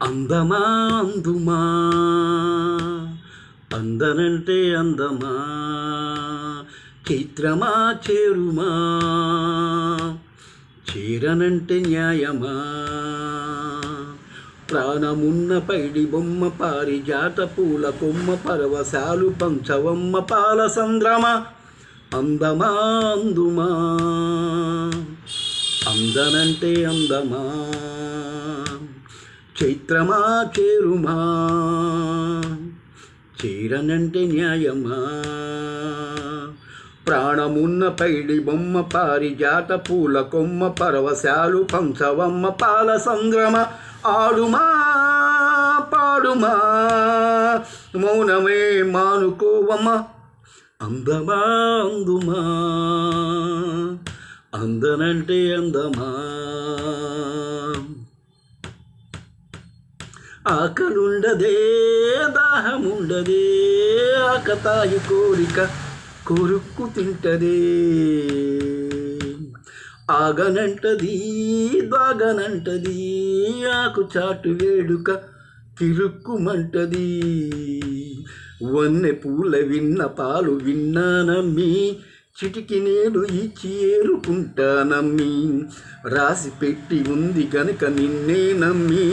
అందమా అందుమా అందనంటే అందమా చైత్రమా చేరుమా చేరనంటే న్యాయమా ప్రాణమున్న పైడి బొమ్మ పారిజాత పూల కొమ్మ పరవశాలు పంచవమ్మ పాల సంద్రమ అందమా అందుమా అందనంటే అందమా చైత్రమా చేరుమా చేరనంటే న్యాయమా ప్రాణమున్న పైడి బొమ్మ పారిజాత పూల కొమ్మ పరవశాలు పంచవమ్మ పాల సంద్రమ ఆడుమా పాడుమా మౌనమే మానుకోవమ్మ అందమా అందుమా అందనంటే అందమా ఆకలుండదే దాహముండదే ఆకతాయి కోరిక కొరుక్కు తింటదే ఆగనంటది దాగనంటది ఆకు చాటు వేడుక తిరుక్కుమంటది వన్నె పూల విన్న పాలు విన్నానమ్మి చిటికి నేను ఇచ్చి ఏరుకుంటానమ్మి రాసి పెట్టి ఉంది గనుక నిన్నే నమ్మి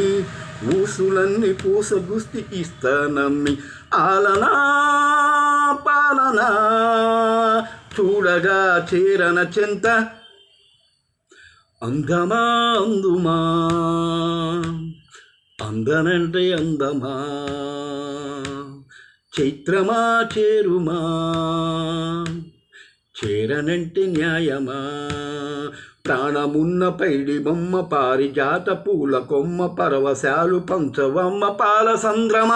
ఊసులన్నీ పూసగుస్తి ఇస్తానమ్మి ఆలనా పాలనా చూడగా చేరన చెంత అందమా అందుమా అందనంటే అందమా చైత్రమా చేరుమా చేరనంటే న్యాయమా ప్రాణమున్న పైడి బొమ్మ పారిజాత పూల కొమ్మ పరవశాలు పంచవమ్మ పాల సంద్రమ